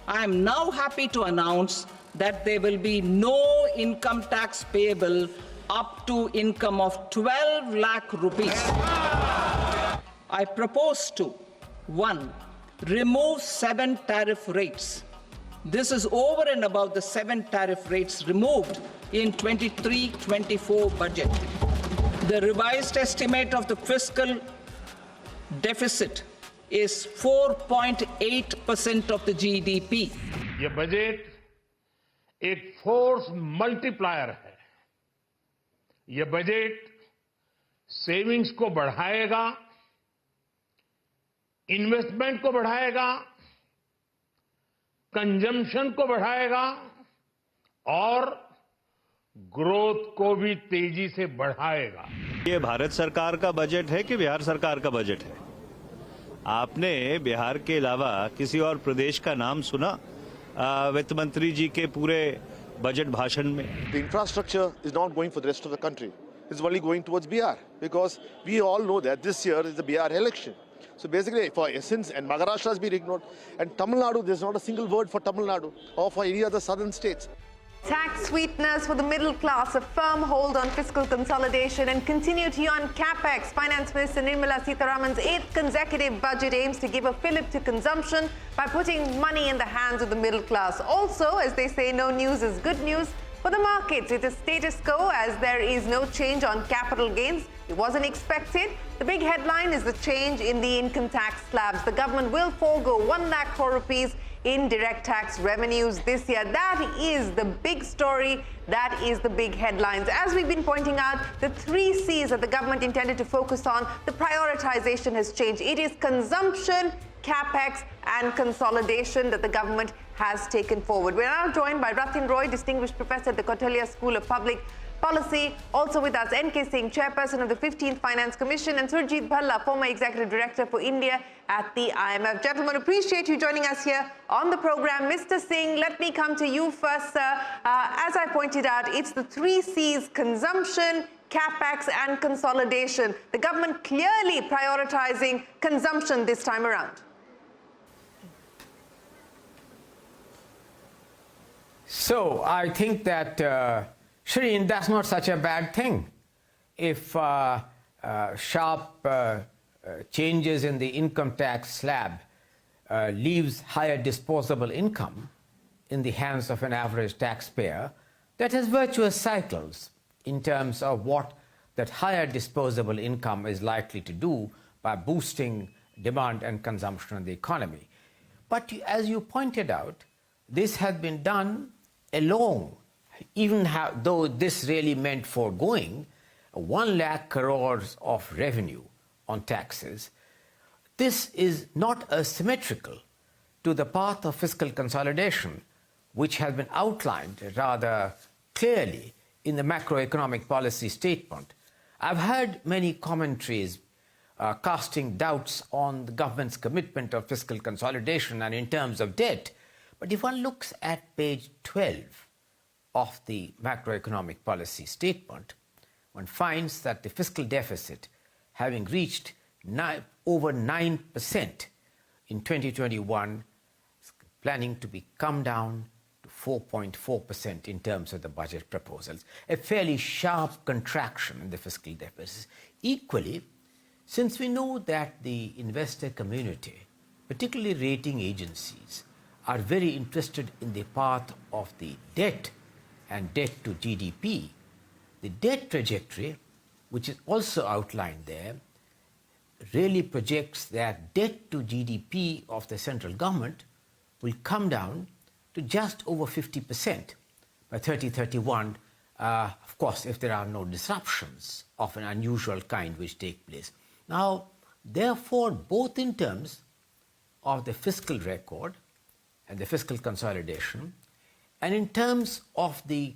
I am now happy to announce that there will be no income tax payable up to income of 12 lakh rupees. I propose to 1. Remove 7 tariff rates. This is over and above the 7 tariff rates removed in 23-24 budget. The revised estimate of the fiscal deficit is 4.8% of the GDP. ये budget एक force multiplier है। ये budget savings को बढ़ाएगा, investment को बढ़ाएगा, consumption को बढ़ाएगा और ग्रोथ को भी तेजी से बढ़ाएगा। ये भारत सरकार का बजट है कि बिहार सरकार का बजट है? आपने बिहार के अलावा किसी और प्रदेश का नाम सुना वित्त मंत्री जी के पूरे बजट भाषण में? The infrastructure is not going for the rest of the country. It's only going towards Bihar because we all know that this year is the Bihar election. So basically, for essence, and Maharashtra has been ignored, and Tamil Nadu, there's not a single word for Tamil Nadu or for any other southern states. Tax sweeteners for the middle class, a firm hold on fiscal consolidation and continuity on Capex. Finance Minister Nirmala Sitharaman's 8th consecutive budget aims to give a fillip to consumption by putting money in the hands of the middle class. Also, as they say, no news is good news. For the markets, it is status quo as there is no change on capital gains. It wasn't expected. The big headline is the change in the income tax slabs. The government will forego 1 lakh crore rupees in direct tax revenues this year. That is the big story. That is the big headlines. As we've been pointing out, the 3 C's that the government intended to focus on, the prioritization has changed. It is consumption, Capex and consolidation that the government has taken forward. We're now joined by Rathin, distinguished professor at the Kautilya School of Public Policy. Also with us, NK Singh, Chairperson of the 15th Finance Commission, and Surjit Bhalla, former Executive Director for India at the IMF. Gentlemen, appreciate you joining us here on the program. Mr. Singh, let me come to you first, sir. As I pointed out, it's the 3 C's: consumption, Capex and consolidation. The government clearly prioritizing consumption this time around. So I think that, Shereen, that's not such a bad thing. If sharp changes in the income tax slab leaves higher disposable income in the hands of an average taxpayer, that has virtuous cycles in terms of what that higher disposable income is likely to do by boosting demand and consumption in the economy. But as you pointed out, this has been done along, even though this really meant foregoing 1 lakh crores of revenue on taxes. This is not asymmetrical to the path of fiscal consolidation, which has been outlined rather clearly in the macroeconomic policy statement. I've heard many commentaries casting doubts on the government's commitment of fiscal consolidation and in terms of debt. But if one looks at page 12 of the macroeconomic policy statement, one finds that the fiscal deficit, having reached over 9% in 2021, is planning to come down to 4.4% in terms of the budget proposals, a fairly sharp contraction in the fiscal deficit. Equally, since we know that the investor community, particularly rating agencies, are very interested in the path of the debt and debt to GDP, the debt trajectory, which is also outlined there, really projects that debt to GDP of the central government will come down to just over 50% by 2031, of course, if there are no disruptions of an unusual kind which take place. Now, therefore, both in terms of the fiscal record and the fiscal consolidation, and in terms of the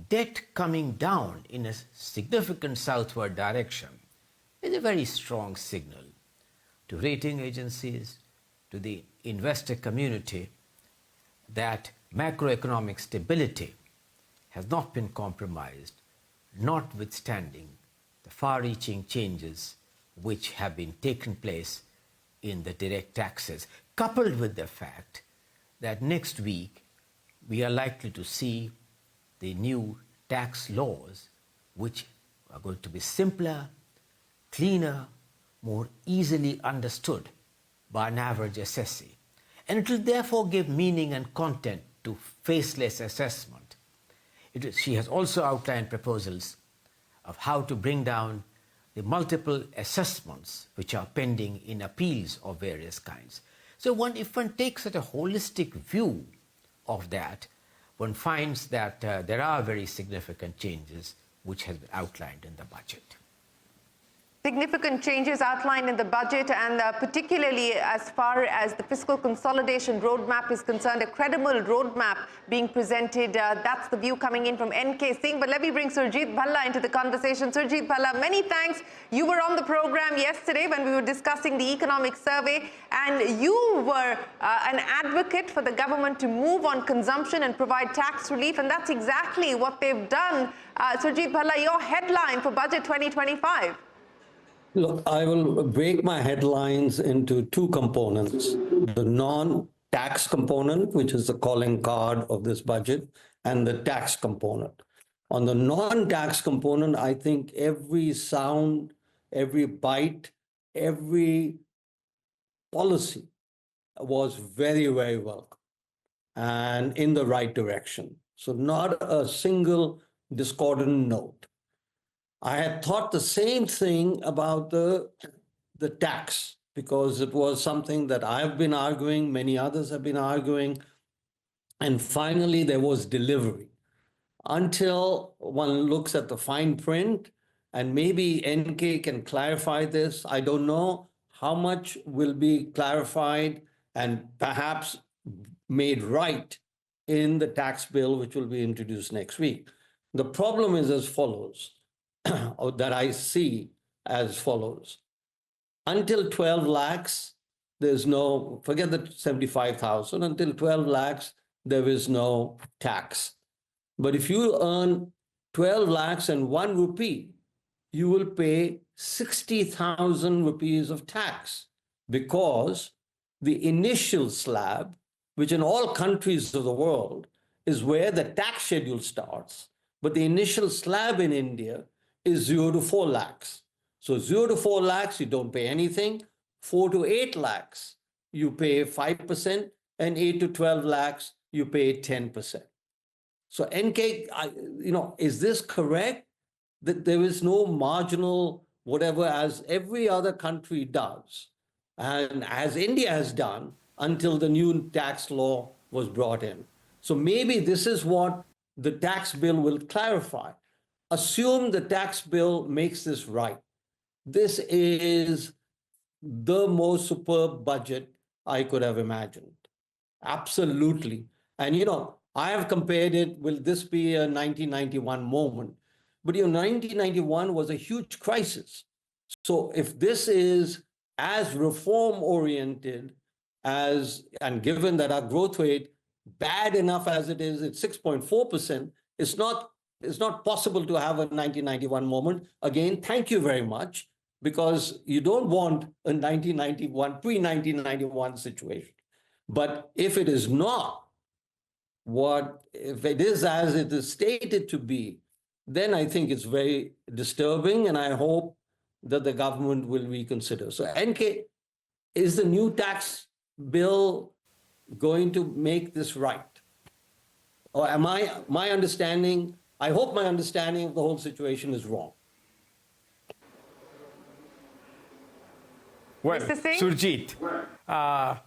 debt coming down in a significant southward direction, is a very strong signal to rating agencies, to the investor community, that macroeconomic stability has not been compromised, notwithstanding the far-reaching changes which have been taken place in the direct taxes, coupled with the fact that next week we are likely to see the new tax laws, which are going to be simpler, cleaner, more easily understood by an average assessee. And it will therefore give meaning and content to faceless assessment. She has also outlined proposals of how to bring down the multiple assessments which are pending in appeals of various kinds. So if one takes a holistic view of that, one finds that there are very significant changes which have been outlined in the budget. Significant changes outlined in the budget, and particularly as far as the fiscal consolidation roadmap is concerned, a credible roadmap being presented. That's the view coming in from NK Singh. But let me bring Surjit Bhalla into the conversation. Surjit Bhalla, many thanks. You were on the program yesterday when we were discussing the economic survey, and you were an advocate for the government to move on consumption and provide tax relief, and that's exactly what they've done. Surjit Bhalla, your headline for Budget 2025. Look, I will break my headlines into two components: the non-tax component, which is the calling card of this budget, and the tax component. On the non-tax component, I think every sound, every bite, every policy was very, very welcome and in the right direction. So not a single discordant note. I had thought the same thing about the tax, because it was something that I've been arguing, many others have been arguing, and finally there was delivery. Until one looks at the fine print, and maybe NK can clarify this, I don't know how much will be clarified and perhaps made right in the tax bill, which will be introduced next week. The problem is as follows. That I see as follows. Until 12 lakhs, there's no, forget the 75,000, until 12 lakhs, there is no tax. But if you earn 12 lakhs and 1 rupee, you will pay 60,000 rupees of tax, because the initial slab, which in all countries of the world is where the tax schedule starts, but the initial slab in India is 0 to 4 lakhs. So 0 to 4 lakhs, you don't pay anything. 4 to 8 lakhs, you pay 5%, and 8 to 12 lakhs, you pay 10%. So NK, is this correct? That there is no marginal whatever, as every other country does, and as India has done until the new tax law was brought in. So maybe this is what the tax bill will clarify. Assume the tax bill makes this right. This is the most superb budget I could have imagined. Absolutely. And, I have compared it, will this be a 1991 moment? But 1991 was a huge crisis. So if this is as reform-oriented and given that our growth rate, bad enough as it is, it's 6.4%, it's not possible to have a 1991 moment. Again, thank you very much, because you don't want a 1991, pre-1991 situation. But if it is not if it is as it is stated to be, then I think it's very disturbing, and I hope that the government will reconsider. So NK, is the new tax bill going to make this right? Or am my understanding, I hope my understanding of the whole situation is wrong. Well, Mr. Singh? Surjit,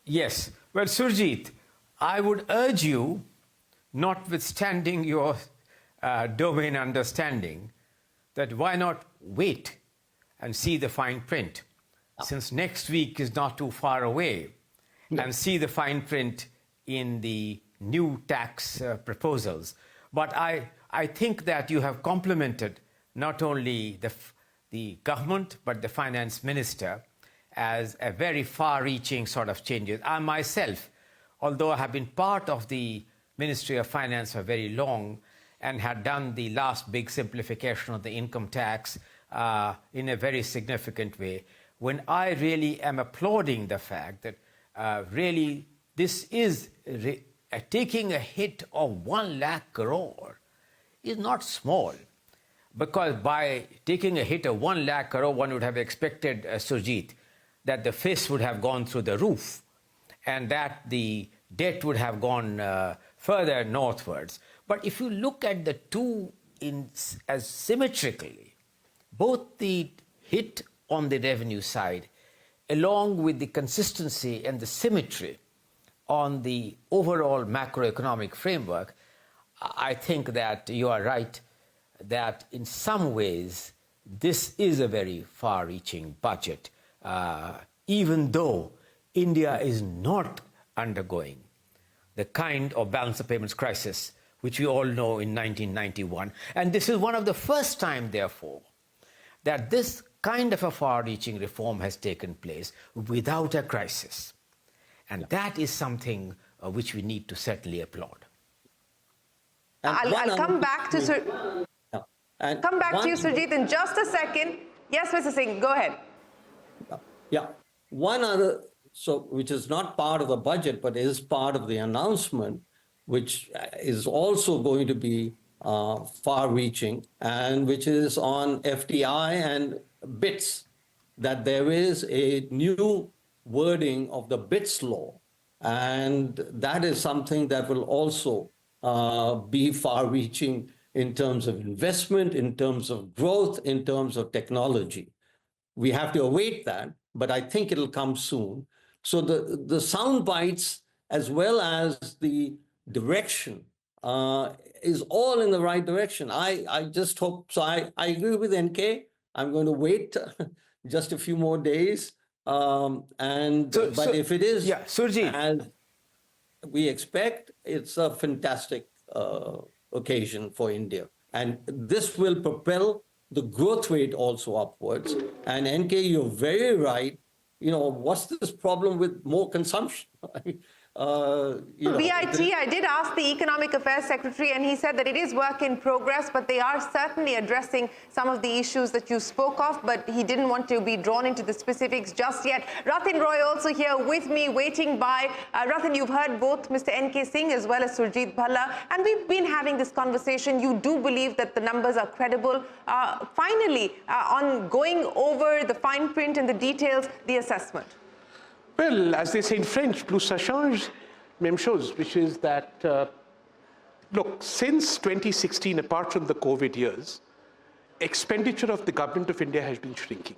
yes. Well, Surjit, I would urge you, notwithstanding your domain understanding, that why not wait and see the fine print, since next week is not too far away, and see the fine print in the new tax proposals. But I think that you have complimented not only the government, but the finance minister as a very far-reaching sort of changes. I myself, although I have been part of the Ministry of Finance for very long and had done the last big simplification of the income tax in a very significant way, when I really am applauding the fact that really this is taking a hit of 1 lakh crore is not small, because by taking a hit of 1 lakh crore, one would have expected, Surjit, that the FIS would have gone through the roof and that the debt would have gone further northwards. But if you look at the two as symmetrically, both the hit on the revenue side, along with the consistency and the symmetry on the overall macroeconomic framework, I think that you are right that in some ways this is a very far-reaching budget, even though India is not undergoing the kind of balance of payments crisis which we all know in 1991. And this is one of the first time, therefore, that this kind of a far-reaching reform has taken place without a crisis. And that is something which we need to certainly applaud. I'll come back to you, Surjit, in just a second. Yes, Mr. Singh, go ahead. Yeah. One other, which is not part of the budget, but is part of the announcement, which is also going to be far-reaching, and which is on FDI and BITS, that there is a new wording of the BITS law, and that is something that will also be far-reaching in terms of investment, in terms of growth, in terms of technology. We have to await that, but I think it'll come soon. So the sound bites as well as the direction is all in the right direction. I just hope, so I agree with NK. I'm going to wait just a few more days. But if it is Surjit, as we expect, it's a fantastic occasion for India. And this will propel the growth rate also upwards. And NK, you're very right. What's this problem with more consumption? BIT, I did ask the Economic Affairs Secretary, and he said that it is work in progress, but they are certainly addressing some of the issues that you spoke of, but he didn't want to be drawn into the specifics just yet. Rathin Roy also here with me, waiting by. Rathin, you've heard both Mr. NK Singh as well as Surjit Bhalla, and we've been having this conversation. You do believe that the numbers are credible. Finally, on going over the fine print and the details, the assessment. Well, as they say in French, plus ça change, même chose, which is that, look, since 2016, apart from the COVID years, expenditure of the government of India has been shrinking.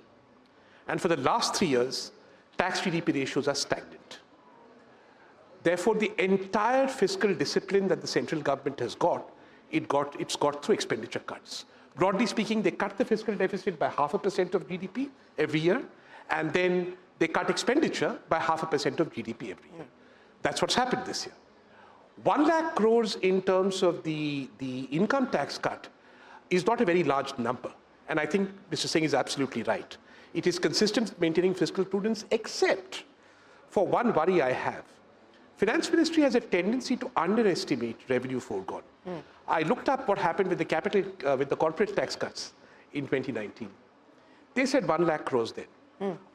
And for the last 3 years, tax GDP ratios are stagnant. Therefore, the entire fiscal discipline that the central government has it's got through expenditure cuts. Broadly speaking, they cut the fiscal deficit by 0.5% of GDP every year, and then they cut expenditure by 0.5% of GDP every year. That's what's happened this year. 1 lakh crores in terms of the income tax cut is not a very large number. And I think Mr. Singh is absolutely right. It is consistent with maintaining fiscal prudence, except for one worry I have. Finance Ministry has a tendency to underestimate revenue foregone. I looked up what happened with the corporate tax cuts in 2019. They said 1 lakh crores then.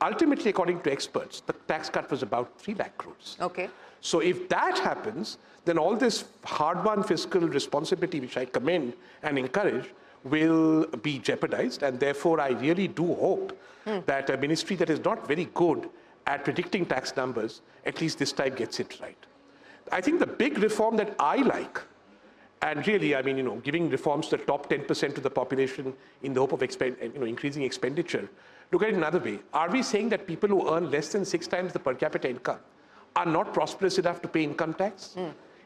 Ultimately, according to experts, the tax cut was about 3 lakh crores. Okay. So if that happens, then all this hard-won fiscal responsibility, which I commend and encourage, will be jeopardized. And therefore, I really do hope that a ministry that is not very good at predicting tax numbers, at least this time gets it right. I think the big reform that I like, and really, I mean, giving reforms to the top 10% of the population in the hope of increasing expenditure. Look at it another way. Are we saying that people who earn less than 6 times the per capita income are not prosperous enough to pay income tax?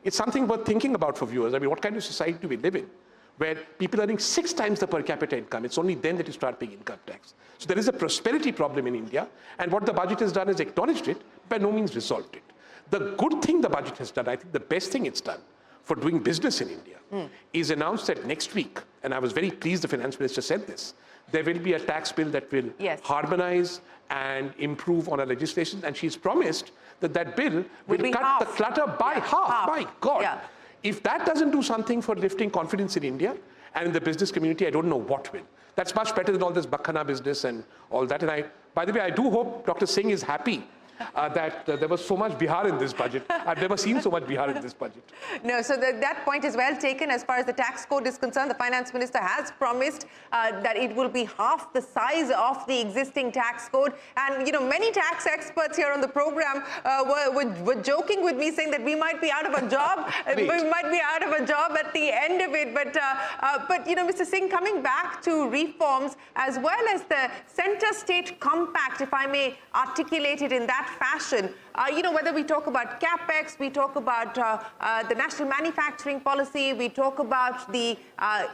It's something worth thinking about for viewers. I mean, what kind of society do we live in where people earning 6 times the per capita income, it's only then that you start paying income tax? So there is a prosperity problem in India, and what the budget has done is acknowledged it, by no means resolved it. The good thing the budget has done, I think the best thing it's done for doing business in India, is announced that next week, and I was very pleased the finance minister said this, there will be a tax bill that will harmonize and improve on our legislation, and she's promised that that bill will cut the clutter by half. My God. Yeah. If that doesn't do something for lifting confidence in India and in the business community, I don't know what will. That's much better than all this bakhana business and all that. And by the way, I do hope Dr. Singh is happy that there was so much Bihar in this budget. I've never seen so much Bihar in this budget. No, so that point is well taken. As far as the tax code is concerned, the finance minister has promised that it will be half the size of the existing tax code. And, you know, many tax experts here on the program were joking with me, saying that we might be out of a job. We might be out of a job at the end of it. But you know, Mr. Singh, coming back to reforms as well as the center-state compact, if I may articulate it in that fashion, you know, whether we talk about Capex, we talk about the national manufacturing policy, we talk about the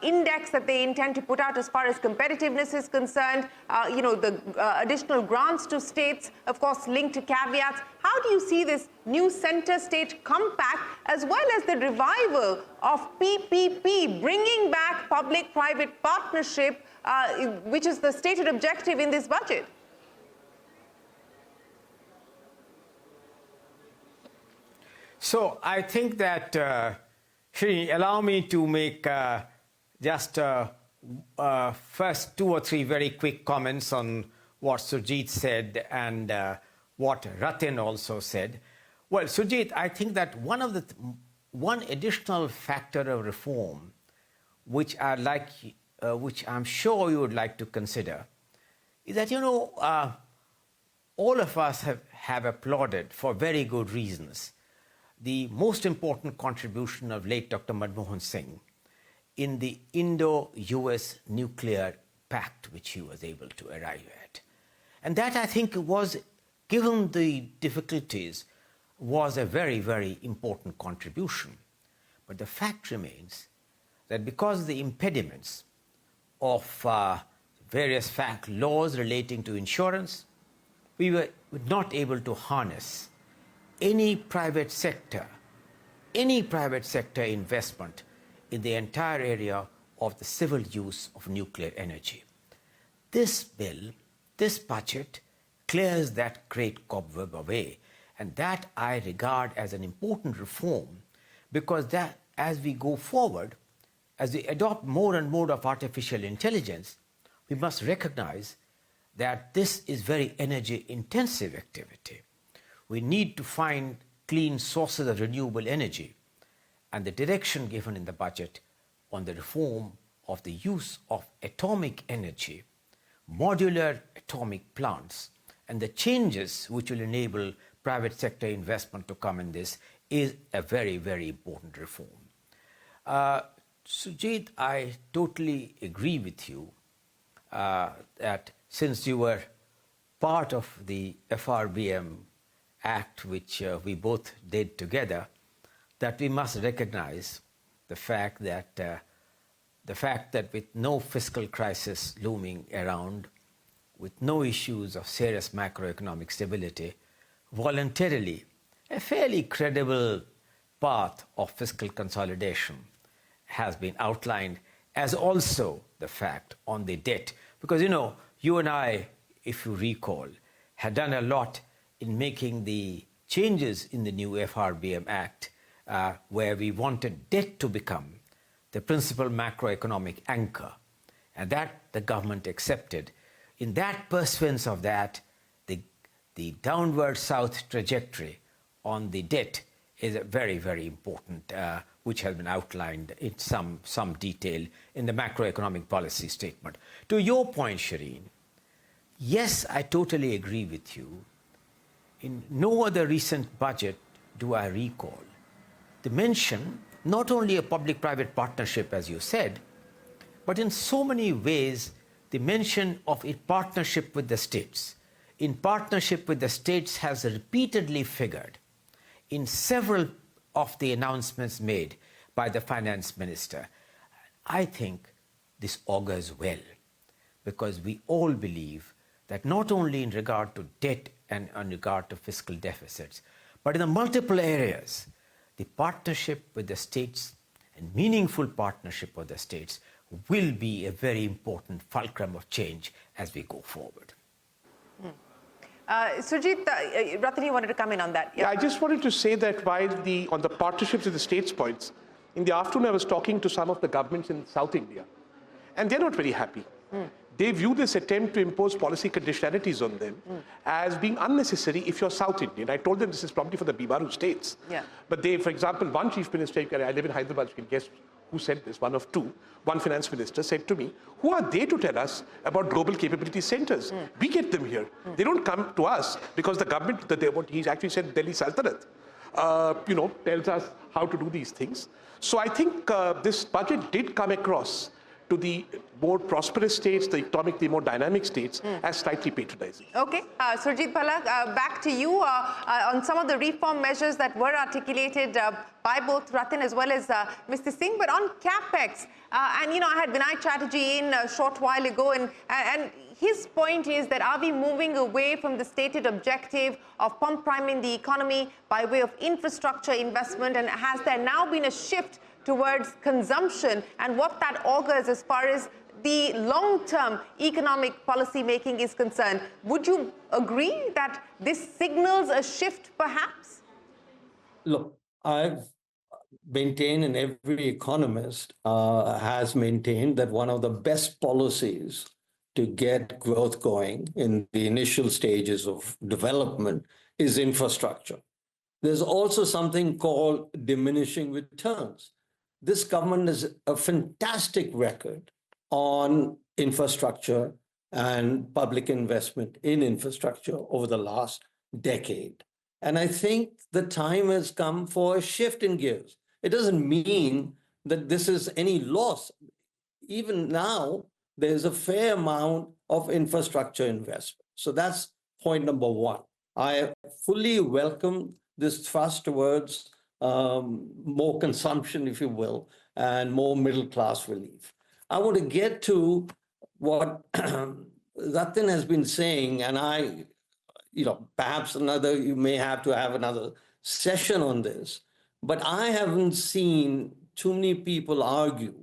index that they intend to put out as far as competitiveness is concerned, you know, the additional grants to states, of course, linked to caveats. How do you see this new center-state compact as well as the revival of PPP, bringing back public-private partnership, which is the stated objective in this budget? So I think that, Shereen, allow me to make just first 2 or 3 very quick comments on what Surjit said and what Rathin also said. Well, Surjit, I think that one additional factor of reform which which I'm sure you would like to consider is that, you know, all of us have applauded for very good reasons the most important contribution of late Dr. Manmohan Singh in the Indo-US nuclear pact which he was able to arrive at. And that, I think, was, given the difficulties, was a very, very important contribution. But the fact remains that because of the impediments of various laws relating to insurance, we were not able to harness any private sector investment in the entire area of the civil use of nuclear energy. This bill, this budget, clears that great cobweb away, and that I regard as an important reform, because that as we go forward, as we adopt more and more of artificial intelligence, we must recognize that this is very energy-intensive activity. We need to find clean sources of renewable energy, and the direction given in the budget on the reform of the use of atomic energy, modular atomic plants, and the changes which will enable private sector investment to come in this is a very, very important reform. Surjit, I totally agree with you that since you were part of the FRBM Act, which we both did together, that we must recognize the fact that with no fiscal crisis looming around, with no issues of serious macroeconomic stability, voluntarily a fairly credible path of fiscal consolidation has been outlined, as also the fact on the debt. Because, you know, you and I, if you recall, had done a lot in making the changes in the new FRBM Act, where we wanted debt to become the principal macroeconomic anchor, and that the government accepted. In that pursuance of that, the downward south trajectory on the debt is very, very important, which has been outlined in some detail in the macroeconomic policy statement. To your point, Shereen, yes, I totally agree with you. In no other recent budget do I recall the mention not only a public-private partnership, as you said, but in so many ways the mention of a partnership with the states. In partnership with the states has repeatedly figured in several of the announcements made by the finance minister. I think this augurs well, because we all believe that not only in regard to debt and in regard to fiscal deficits, but in the multiple areas, the partnership with the states and meaningful partnership with the states will be a very important fulcrum of change as we go forward. Surjit, Rathin, you wanted to come in on that. Yeah, I just wanted to say that while on the partnerships with the states points, in the afternoon I was talking to some of the governments in South India, and they're not very happy. they view this attempt to impose policy conditionalities on them as being unnecessary if you're South Indian. I told them this is probably for the Bibaru states. Yeah. But they, for example, one chief minister, I live in Hyderabad, you can guess who said this, one of two, one finance minister said to me, who are they to tell us about global capability centers? We get them here. They don't come to us because the government, what he's actually said, Delhi Sultanate, tells us how to do these things. So I think this budget did come across to the more prosperous states, the economically more dynamic states, as slightly patronizing. Okay, Surjit, Bhalla, back to you on some of the reform measures that were articulated by both Rathin as well as Mr. Singh, but on Capex, and I had Vinay Chatterjee in a short while ago, and his point is that are we moving away from the stated objective of pump priming the economy by way of infrastructure investment, and has there now been a shift towards consumption, and what that augurs as far as the long-term economic policy making is concerned? Would you agree that this signals a shift, perhaps? Look, I've maintained, and every economist has maintained, that one of the best policies to get growth going in the initial stages of development is infrastructure. There's also something called diminishing returns. This government has a fantastic record on infrastructure and public investment in infrastructure over the last decade. And I think the time has come for a shift in gears. It doesn't mean that this is any loss. Even now, there's a fair amount of infrastructure investment. So that's point number one. I fully welcome this thrust towards more consumption, if you will, and more middle-class relief. I want to get to what Rathin has been saying, and perhaps you may have to have another session on this, but I haven't seen too many people argue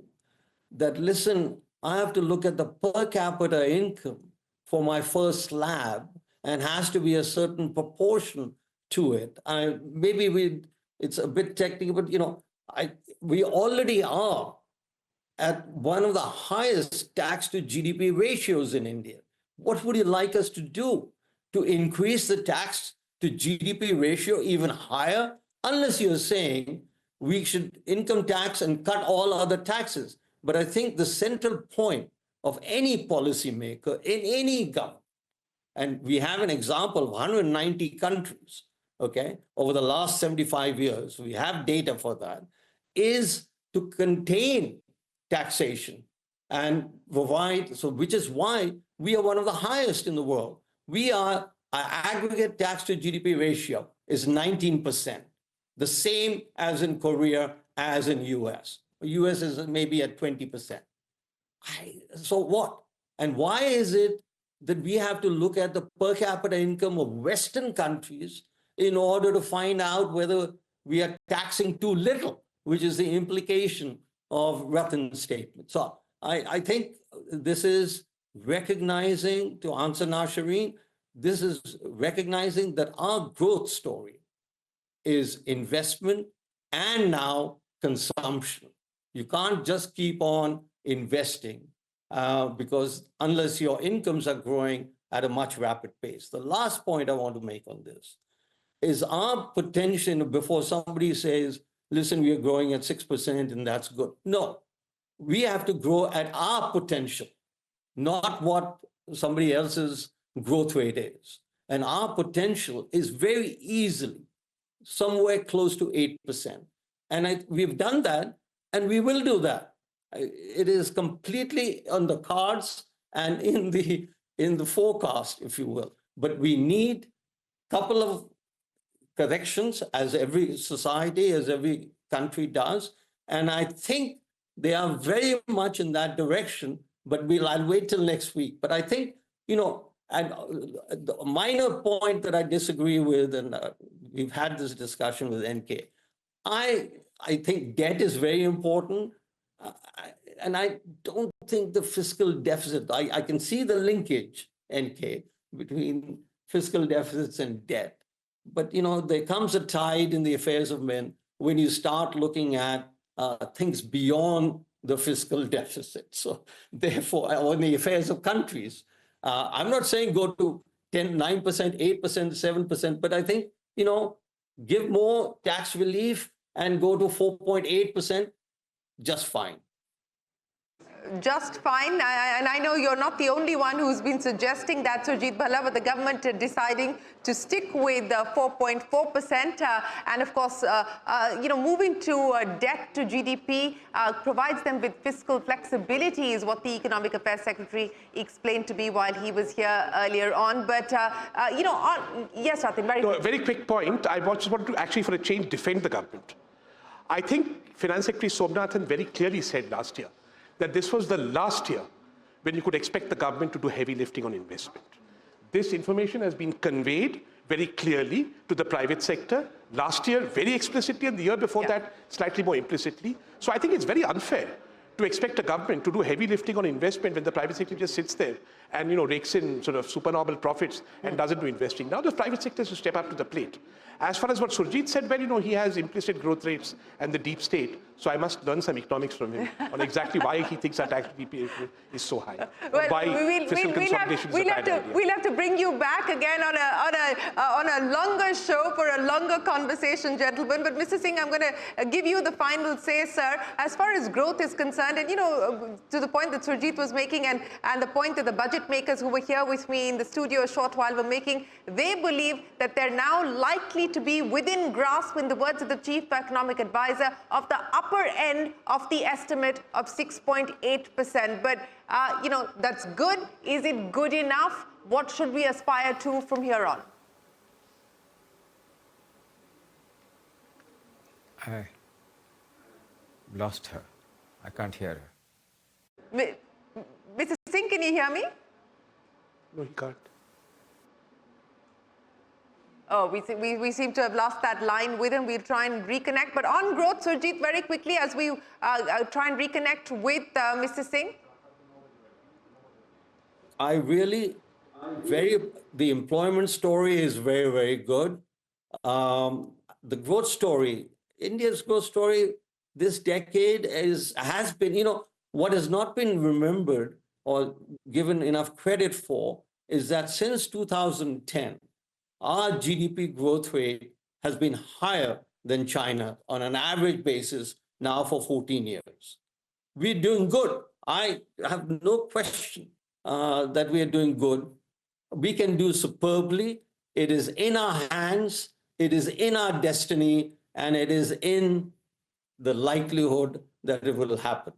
that, listen, I have to look at the per capita income for my first slab and has to be a certain proportion to it. It's a bit technical, but we already are at one of the highest tax to GDP ratios in India. What would you like us to do? To increase the tax to GDP ratio even higher? Unless you're saying we should income tax and cut all other taxes. But I think the central point of any policymaker in any government, and we have an example of 190 countries, okay, over the last 75 years, we have data for that, is to contain taxation and provide, which is why we are one of the highest in the world. Our aggregate tax to GDP ratio is 19%, the same as in Korea, as in US. US is maybe at 20%. So what? And why is it that we have to look at the per capita income of Western countries in order to find out whether we are taxing too little, which is the implication of Rathin's statement? So I think this is recognizing, to answer now, Shereen, this is recognizing that our growth story is investment and now consumption. You can't just keep on investing because unless your incomes are growing at a much rapid pace. The last point I want to make on this is our potential, before somebody says, listen, we are growing at 6% and that's good. No, we have to grow at our potential, not what somebody else's growth rate is. And our potential is very easily somewhere close to 8%. And we've done that, and we will do that. It is completely on the cards and in the forecast, if you will. But we need a couple of corrections, as every society, as every country does. And I think they are very much in that direction, but I'll wait till next week. But I think, and the minor point that I disagree with, and we've had this discussion with NK, I think debt is very important. And I don't think the fiscal deficit, I can see the linkage, NK, between fiscal deficits and debt. But, there comes a tide in the affairs of men when you start looking at things beyond the fiscal deficit. So therefore, on the affairs of countries, I'm not saying go to 9%, 8%, 7%, but I think, give more tax relief and go to 4.8%, just fine. Just fine. And I know you're not the only one who's been suggesting that, Surjit Bhalla, but the government deciding to stick with 4.4%. And of course, moving to debt to GDP provides them with fiscal flexibility, is what the Economic Affairs Secretary explained to me while he was here earlier on. But, yes, Rathin, very quick point. I just want to actually, for a change, defend the government. I think Finance Secretary Somnathan very clearly said last year that this was the last year when you could expect the government to do heavy lifting on investment. This information has been conveyed very clearly to the private sector last year, very explicitly, and the year before that, slightly more implicitly. So I think it's very unfair to expect a government to do heavy lifting on investment when the private sector just sits there and, rakes in sort of supernormal profits and doesn't do investing. Now the private sector has to step up to the plate. As far as what Surjit said, well, he has implicit growth rates and the deep state. So I must learn some economics from him on exactly why he thinks our tax GDP is so high. Well, why fiscal consolidation is a bad idea. We'll have to bring you back again on a longer show for a longer conversation, gentlemen. But Mr. Singh, I'm going to give you the final say, sir. As far as growth is concerned, and to the point that Surjit was making, and the point that the budget makers who were here with me in the studio a short while were making, they believe that they're now likely to be within grasp, in the words of the chief economic advisor, of the upper end of the estimate of 6.8%. But, that's good. Is it good enough? What should we aspire to from here on? I lost her. I can't hear her. Mr. Singh, can you hear me? No, he can't. Oh, we seem to have lost that line with him. We'll try and reconnect. But on growth, Surjit, very quickly, as we try and reconnect with Mr. Singh. The employment story is very, very good. The growth story, India's growth story this decade has been, what has not been remembered or given enough credit for is that since 2010, our GDP growth rate has been higher than China on an average basis now for 14 years. We're doing good. I have no question that we are doing good. We can do superbly. It is in our hands, it is in our destiny, and it is in the likelihood that it will happen.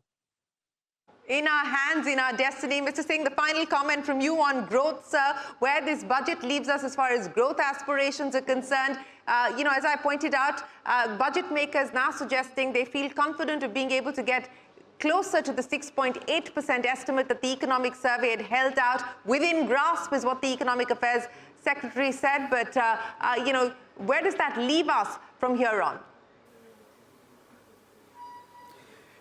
In our hands, in our destiny. Mr. Singh, the final comment from you on growth, sir, where this budget leaves us as far as growth aspirations are concerned. As I pointed out, budget makers now suggesting they feel confident of being able to get closer to the 6.8% estimate that the economic survey had held out. Within grasp is what the Economic Affairs Secretary said. But, where does that leave us from here on?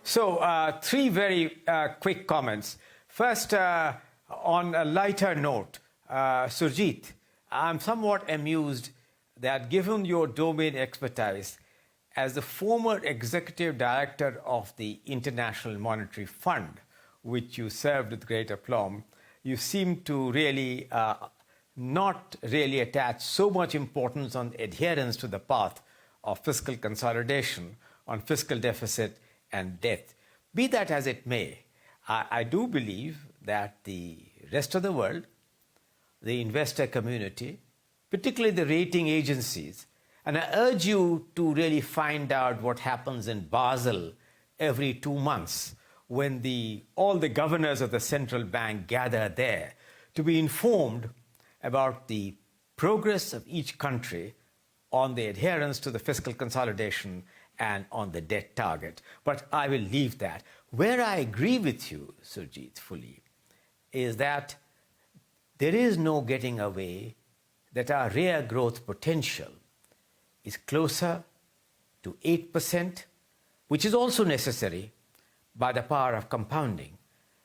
So, three very quick comments. First, on a lighter note, Surjit, I'm somewhat amused that given your domain expertise as the former executive director of the International Monetary Fund, which you served with great aplomb, you seem to really not really attach so much importance on adherence to the path of fiscal consolidation, on fiscal deficit and debt. Be that as it may, I do believe that the rest of the world, the investor community, particularly the rating agencies, and I urge you to really find out what happens in Basel every 2 months when all the governors of the central bank gather there to be informed about the progress of each country on the adherence to the fiscal consolidation and on the debt target. But I will leave that. Where I agree with you, Surjit, fully, is that there is no getting away that our real growth potential is closer to 8%, which is also necessary by the power of compounding.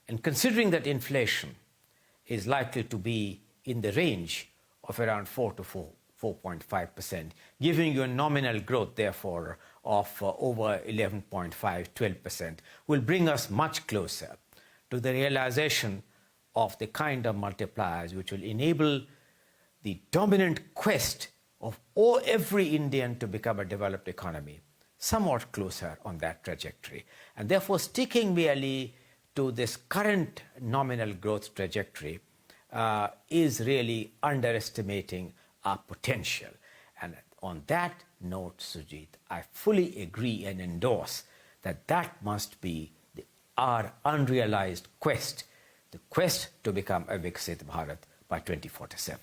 And considering that inflation is likely to be in the range of around 4 to 4.5%, giving you a nominal growth, therefore, of over 11.5, 12%, will bring us much closer to the realization of the kind of multipliers which will enable the dominant quest of every Indian to become a developed economy, somewhat closer on that trajectory. And therefore, sticking merely to this current nominal growth trajectory is really underestimating our potential. And on that note, Surjit, I fully agree and endorse that that must be our unrealized quest, the quest to become a Viksit Bharat by 2047.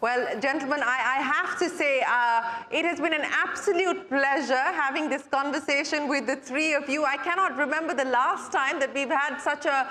Well, gentlemen, I have to say it has been an absolute pleasure having this conversation with the three of you. I cannot remember the last time that we've had such a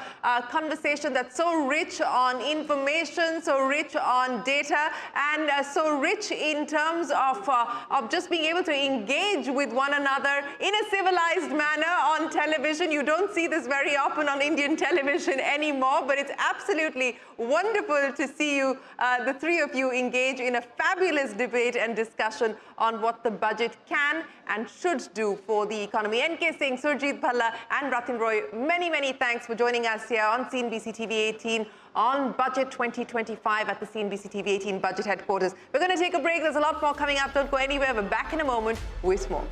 conversation that's so rich on information, so rich on data, and so rich in terms of just being able to engage with one another in a civilized manner on television. You don't see this very often on Indian television anymore, but it's absolutely wonderful to see you, the three of you, engage in a fabulous debate and discussion on what the budget can and should do for the economy. NK Singh, Surjit, Bhalla and Rathin Roy, many, many thanks for joining us here on CNBC-TV18 on Budget 2025 at the CNBC-TV18 Budget Headquarters. We're going to take a break. There's a lot more coming up. Don't go anywhere. We're back in a moment with more.